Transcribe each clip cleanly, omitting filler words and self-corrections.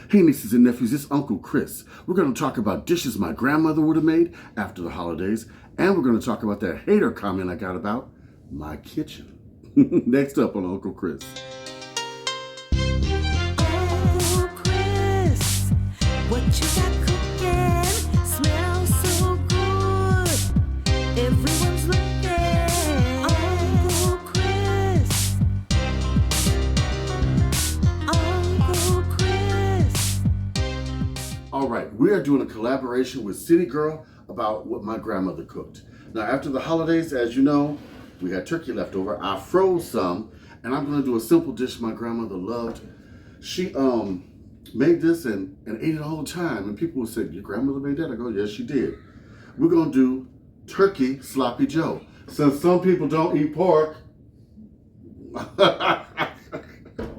Hey nieces and nephews, it's Uncle Chris. We're going to talk about dishes my grandmother would have made after the holidays, and we're going to talk about that hater comment I got about my kitchen. Next up on Uncle Chris. Uncle Chris, what you got cooking? Smells so good. Everyone's looking. Uncle Chris. Uncle Chris. All right, we are doing a collaboration with Citygirl about what my grandmother cooked. Now, after the holidays, as you know, we had turkey left over. I froze some, and I'm going to do a simple dish my grandmother loved. She made this and ate it all the time, and people would say, your grandmother made that? I go, yes, she did. We're going to do turkey sloppy joe. Since some people don't eat pork, I'm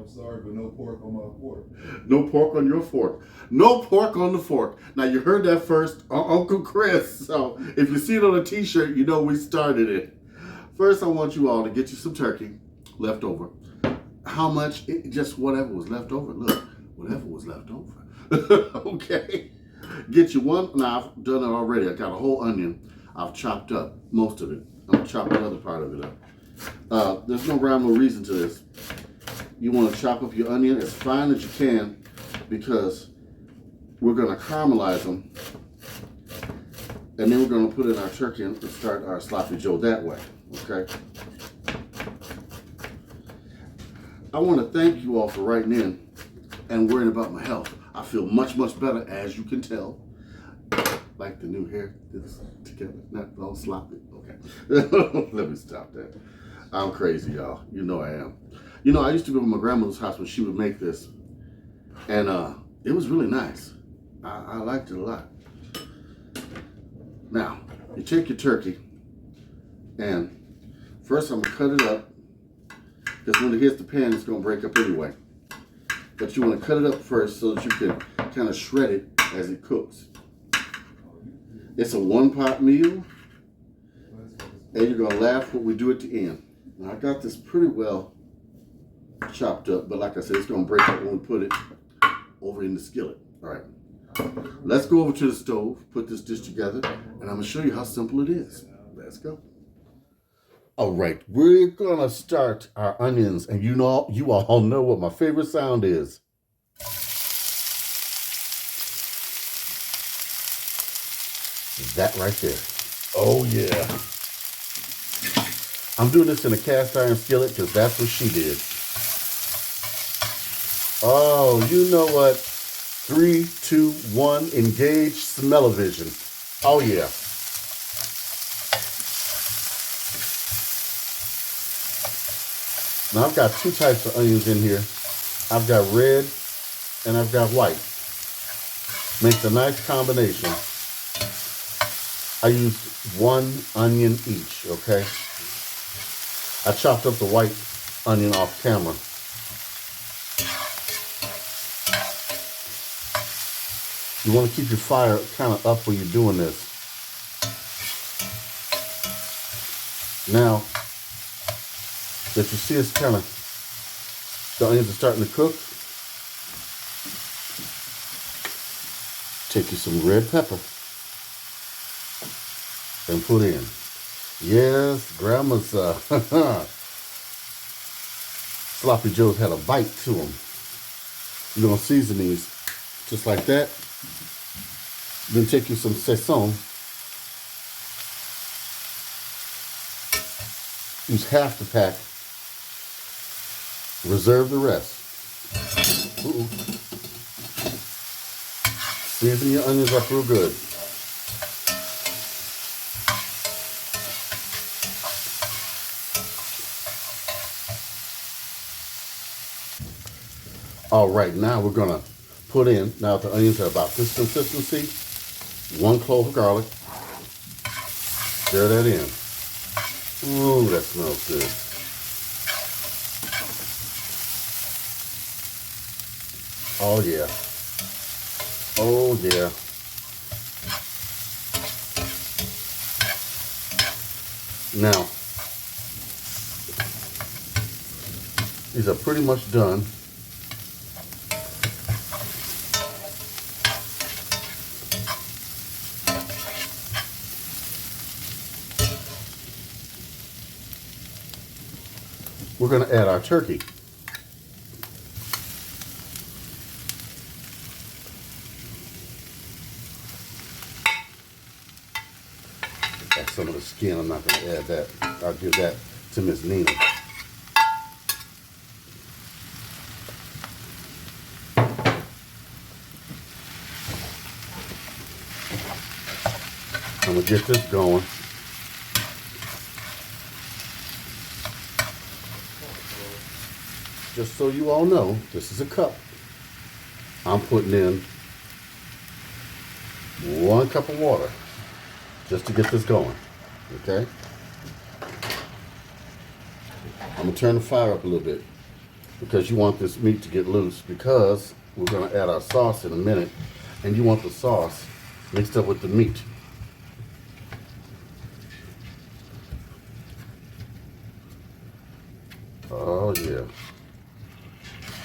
sorry, but no pork on my fork. no pork on your fork. No pork on the fork. Now, you heard that first on Uncle Chris. So if you see it on a t-shirt, you know we started it. First, I want you all to get you some turkey left over. How much? Just whatever was left over. Look, whatever was left over. Okay. Get you one. Now, I've done it already. I got a whole onion. I've chopped up most of it. I'm going to chop the other part of it up. There's no rhyme or reason to this. You want to chop up your onion as fine as you can because we're going to caramelize them. And then we're going to put in our turkey and start our sloppy joe that way. Okay. I want to thank you all for writing in and worrying about my health. I feel much, much better, as you can tell. Like the new hair, this together, not all sloppy. Okay. Let me stop that. I'm crazy, y'all. You know I am. You know, I used to go to my grandmother's house when she would make this, and it was really nice. I liked it a lot. Now, you take your turkey, and first I'm gonna cut it up, because when it hits the pan, it's gonna break up anyway. But you wanna cut it up first so that you can kind of shred it as it cooks. It's a one-pot meal, and you're gonna laugh what we do at the end. Now, I got this pretty well chopped up, but like I said, it's gonna break up when we put it over in the skillet. All right, let's go over to the stove, put this dish together, and I'm gonna show you how simple it is. Let's go. All right, we're gonna start our onions, and you all know what my favorite sound is. That right there. Oh yeah. I'm doing this in a cast iron skillet because that's what she did. Oh, you know what? 3, 2, 1, engage smell-o-vision. Oh yeah. Now I've got two types of onions in here. I've got red and I've got white. Makes a nice combination. I used one onion each, okay? I chopped up the white onion off camera. You want to keep your fire kind of up when you're doing this. Now that you see it's kind of, the onions are starting to cook, take you some red pepper and put in. Yes, grandma's sloppy joes had a bite to them. You're going to season these just like that. Then take you some saison. Use half the pack. Reserve the rest. Ooh. Season your onions up real good. All right, now we're gonna put in, now the onions are about this consistency, 1 clove of garlic. Stir that in. Ooh, that smells good. Oh yeah. Oh yeah. Now, these are pretty much done. we're going to add our turkey. Got some of the skin. I'm not going to add that. I'll give that to Miss Nina. I'm going to get this going. Just so you all know, this is a cup. I'm putting in 1 cup of water just to get this going, okay? I'm gonna turn the fire up a little bit because you want this meat to get loose, because we're gonna add our sauce in a minute, and you want the sauce mixed up with the meat. Oh yeah.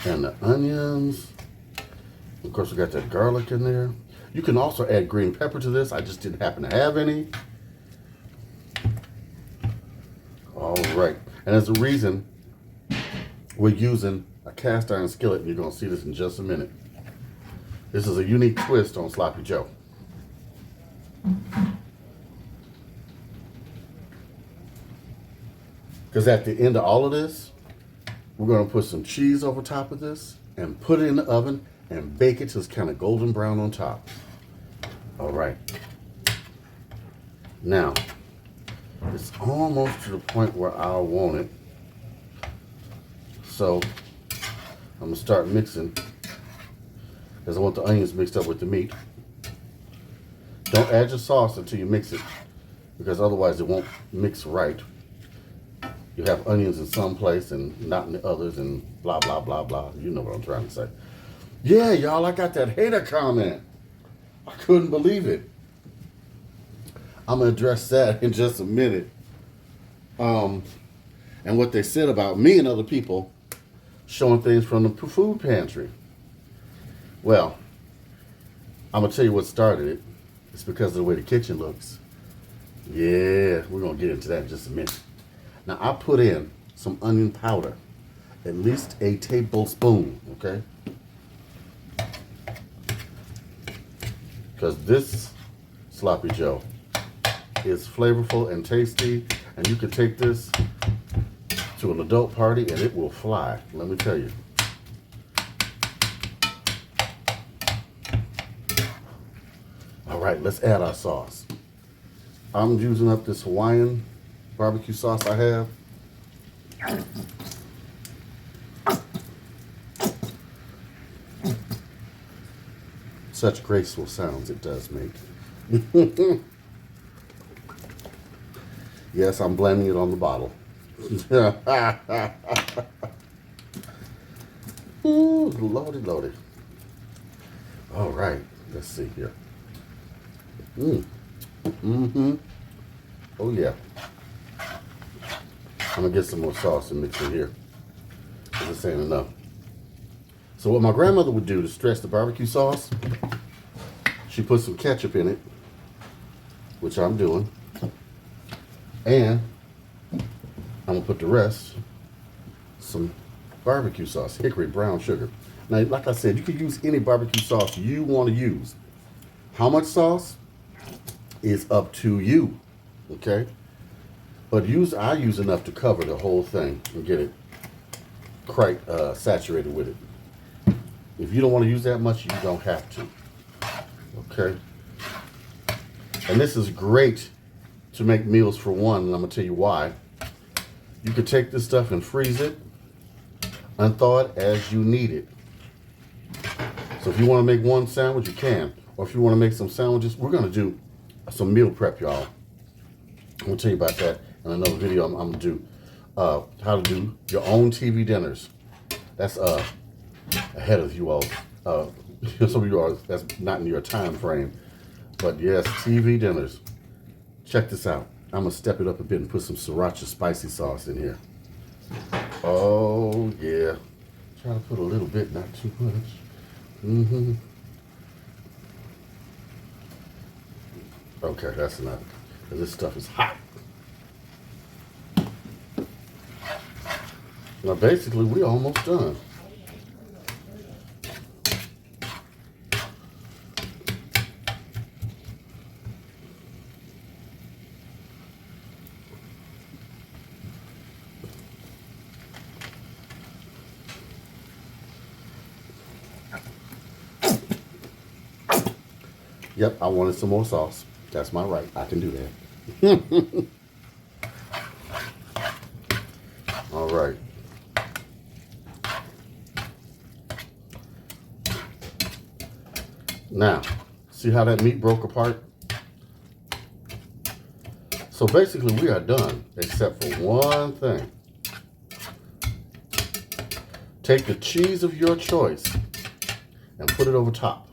And the onions. Of course, we got that garlic in there. You can also add green pepper to this. I just didn't happen to have any. All right. And there's a reason we're using a cast iron skillet, and you're going to see this in just a minute. This is a unique twist on Sloppy Joe. Because at the end of all of this, we're going to put some cheese over top of this and put it in the oven and bake it till it's kind of golden brown on top. All right. Now, it's almost to the point where I want it. So, I'm going to start mixing, because I want the onions mixed up with the meat. Don't add your sauce until you mix it, because otherwise it won't mix right. You have onions in some place and not in the others, and blah, blah, blah, blah. You know what I'm trying to say. Yeah, y'all, I got that hater comment. I couldn't believe it. I'm going to address that in just a minute. And what they said about me and other people showing things from the food pantry. Well, I'm going to tell you what started it. It's because of the way the kitchen looks. Yeah, we're going to get into that in just a minute. Now, I put in some onion powder, at least a tablespoon, okay? Because this Sloppy Joe is flavorful and tasty, and you can take this to an adult party and it will fly, let me tell you. All right, let's add our sauce. I'm using up this Hawaiian barbecue sauce I have. Such graceful sounds it does make. Yes, I'm blending it on the bottle. Ooh, lordy, lordy. All right, let's see here. Oh yeah. I'm gonna get some more sauce and mix it here. This ain't enough. So what my grandmother would do to stretch the barbecue sauce, she put some ketchup in it, which I'm doing, and I'm gonna put the rest, some barbecue sauce, hickory brown sugar. Now, like I said, you can use any barbecue sauce you want to use. How much sauce is up to you, okay? But I use enough to cover the whole thing and get it quite saturated with it. If you don't want to use that much, you don't have to, okay? And this is great to make meals for one, and I'm gonna tell you why. You could take this stuff and freeze it, unthaw it as you need it. So if you want to make one sandwich, you can. Or if you want to make some sandwiches, we're gonna do some meal prep, y'all. I'm gonna tell you about that in another video. I'm gonna do how to do your own TV dinners. That's ahead of you all. Some of you are, that's not in your time frame. But yes, TV dinners. Check this out. I'm gonna step it up a bit and put some sriracha spicy sauce in here. Oh yeah. Try to put a little bit, not too much. Okay, that's enough. Because this stuff is hot. Now basically we almost done. Yep, I wanted some more sauce. That's my right. I can do that. All right. Now, see how that meat broke apart? So basically we are done, except for one thing. Take the cheese of your choice and put it over top.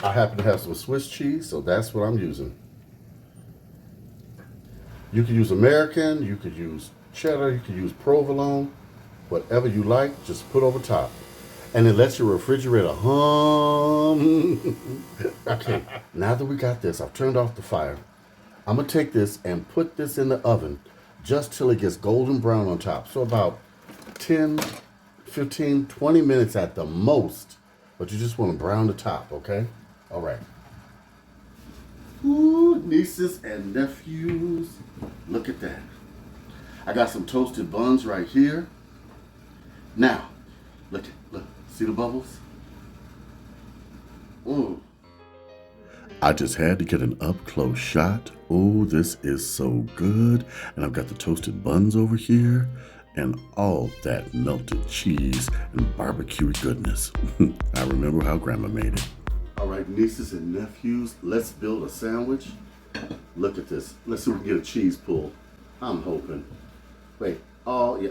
I happen to have some Swiss cheese, so that's what I'm using. You could use American, you could use cheddar, you could use provolone, whatever you like, just put over top. And it lets your refrigerator hum. Okay, now that we got this, I've turned off the fire. I'm gonna take this and put this in the oven just till it gets golden brown on top. So about 10, 15, 20 minutes at the most, but you just wanna brown the top, okay? All right. Ooh, nieces and nephews, look at that. I got some toasted buns right here. Now, look, see the bubbles? Ooh. I just had to get an up-close shot. Oh, this is so good. And I've got the toasted buns over here and all that melted cheese and barbecue goodness. I remember how Grandma made it. All right, nieces and nephews, let's build a sandwich. Look at this. Let's see if we can get a cheese pull. I'm hoping. Wait, oh, yeah.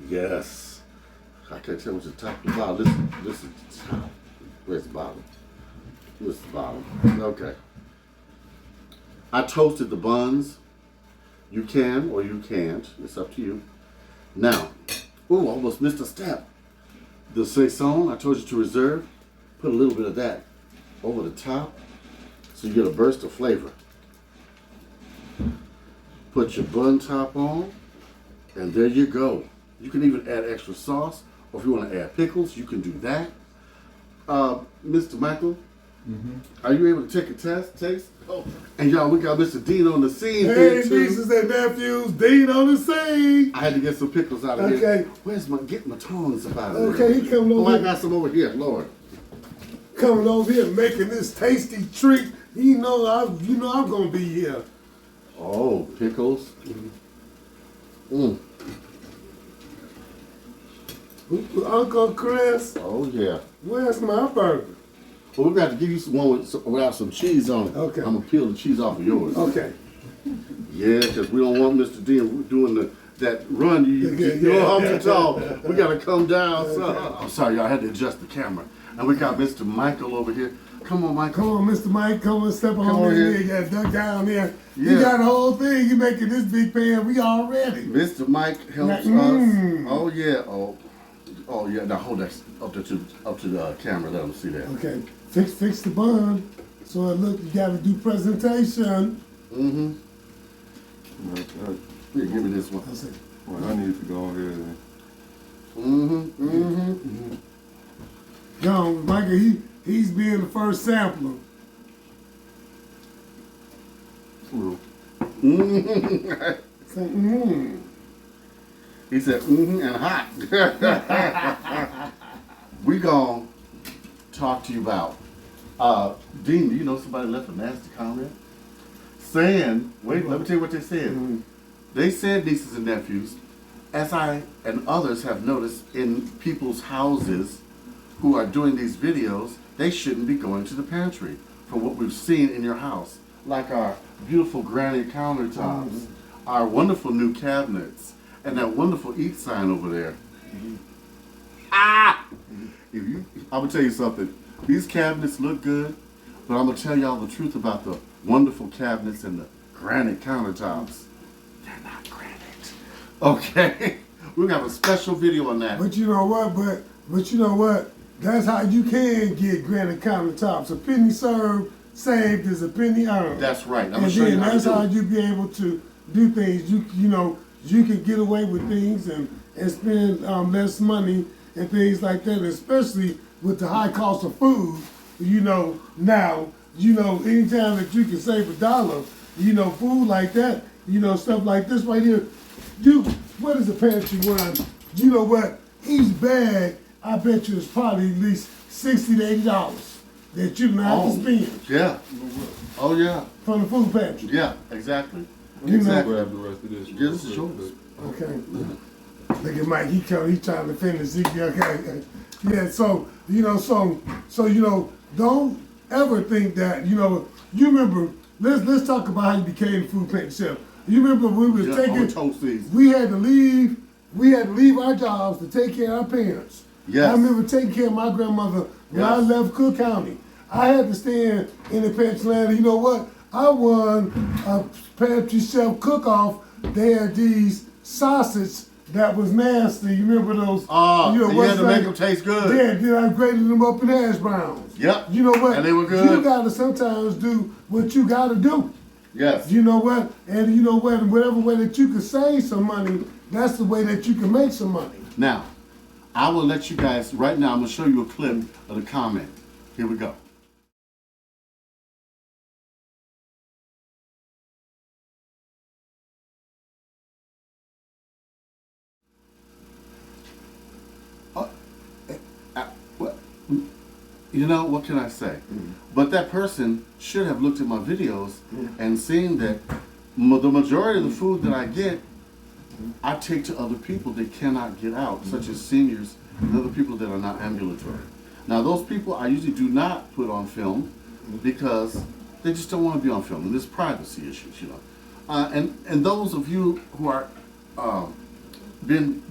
Yes. I can't tell what's the top of the bottom. This is the top. Where's the bottom? This is the bottom. Okay. I toasted the buns. You can or you can't. It's up to you. Now, ooh, almost missed a step. The saison I told you to reserve. Put a little bit of that over the top so you get a burst of flavor. Put your bun top on, and there you go. You can even add extra sauce, or if you want to add pickles, you can do that. Mr. Michael, are you able to take a taste? Oh, and y'all, we got Mr. Dean on the scene here Hey, too. nieces and nephews, Dean on the scene. I had to get some pickles out of here. Okay. Where's get my tongs up out of Okay, here? he coming Oh, over I here. got some over here, Lord. Coming over here making this tasty treat. You know I'm gonna be here. Oh, pickles. Mm. Uncle Chris, Oh yeah. where's my burger? Well, we're going to have to give you some one without some cheese on it. Okay. I'm going to peel the cheese off of yours. Okay. Yeah, because we don't want Mr. Dean doing that run. You Yeah. know how to talk. We got to come down. So. I'm sorry, y'all. I had to adjust the camera. And we got Mr. Michael over here. Come on, Michael. Come on, Mr. Mike, come and step on on this here. nigga that duck down there. Yeah. You got the whole thing. You making this big pan. We all ready. Mr. Mike helps Mm. us. Oh, yeah. Oh, yeah. Now hold that up to the camera. Let them see that. Okay. Fix the bun. So it look, you gotta do presentation. Mm-hmm. Here, give me this one. I said, Well, I need to go ahead and Mm-hmm. Mm-hmm. yo, Michael, he's being the first sampler. Mm-hmm. Say, He said, and hot. We gonna talk to you about, Dean, you know somebody left a nasty comment? Saying, wait, let me tell you what they said. They said, nieces and nephews, as I and others have noticed in people's houses who are doing these videos, they shouldn't be going to the pantry for what we've seen in your house. Like our beautiful granite countertops, our wonderful new cabinets, and that wonderful eat sign over there. I'm gonna tell you something. These cabinets look good, but I'm gonna tell y'all the truth about the wonderful cabinets and the granite countertops. They're not granite. Okay, we have a special video on that. But you know what? But you know what? That's how you can get granite countertops. A penny saved is a penny earned. That's right. I'm And gonna show you then how that's to do how it. you be able to do things. You know you can get away with things and spend less money and things like that, especially with the high cost of food. You know now. You know anytime that you can save $1, you know food like that. You know stuff like this right here. What is a pantry one? You know what? Each bag, I bet you, is probably at least $60 to $80 that you don't have to spend Yeah. Oh yeah. from the food pantry. Yeah. Exactly. You know, Grab the rest of this. Yeah, this is yours. okay. Look at Mike. He trying to finish. Okay. Yeah. So you know. So you know. Don't ever think that you know. You remember. Let's talk about how you became a food pantry chef. You remember we was Yeah, on taking. toast season. We had to leave. We had to leave our jobs to take care of our parents. Yes. I remember taking care of my grandmother when I Yes. left Cook County. I had to stand in the pantry land. You know what? I won a pantry chef cook-off. They had these sausage that was nasty. You remember those? Oh, you know, you what's had to that? make them taste good. Yeah, then I graded them up in hash browns. Yep. You know what? And they were good. You gotta sometimes do what you gotta do. Yes. You know what? And you know what? Whatever way that you can save some money, that's the way that you can make some money. Now, I will let you guys, right now, I'm going to show you a clip of the comment. Here we go. What? You know, what can I say? But that person should have looked at my videos and seen that the majority of the food that I get, I take to other people that cannot get out, such as seniors and other people that are not ambulatory. Now, those people I usually do not put on film because they just don't want to be on film, and there's privacy issues, you know. And those of you who are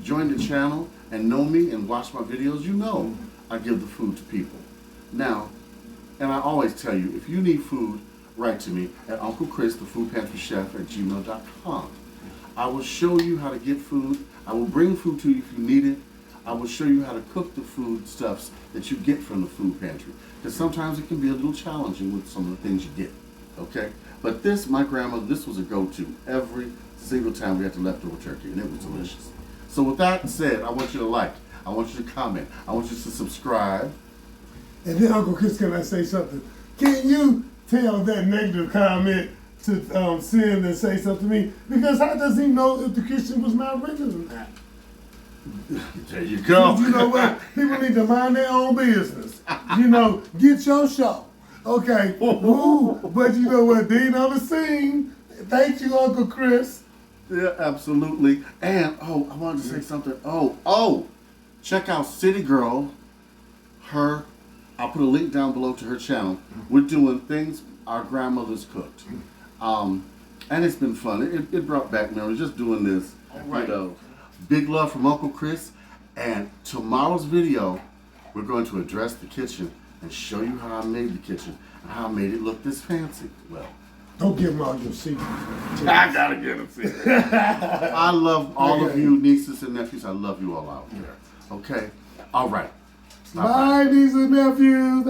joined the channel and know me and watch my videos, you know I give the food to people. Now, and I always tell you, if you need food, write to me at Uncle Chris, the Food Pantry Chef at gmail.com. I will show you how to get food. I will bring food to you if you need it. I will show you how to cook the foodstuffs that you get from the food pantry. Because sometimes it can be a little challenging with some of the things you get. Okay? But this, my grandmother, this was a go-to every single time we had the leftover turkey, and it was delicious. So with that said, I want you to like, I want you to comment, I want you to subscribe. And then Uncle Chris, can I say something? Can you tell that negative comment to send and say something to me? Because how does he know if the Christian was malregistered or not? There you go. You know what? People need to mind their own business. You know, get your show. Okay. Ooh, but you know what? Dean on the scene. Thank you, Uncle Chris. Yeah, absolutely. And, I wanted to say something. Check out Citygirl. I'll put a link down below to her channel. We're doing things our grandmothers cooked. And it's been fun. It brought back memories just doing this. Right. You know, big love from Uncle Chris. And tomorrow's video, we're going to address the kitchen and show you how I made the kitchen and how I made it look this fancy. Well, don't give them all your secrets. I gotta get them secrets. I love all of you nieces and nephews. I love you all out there. Okay? All right. Bye, nieces and nephews.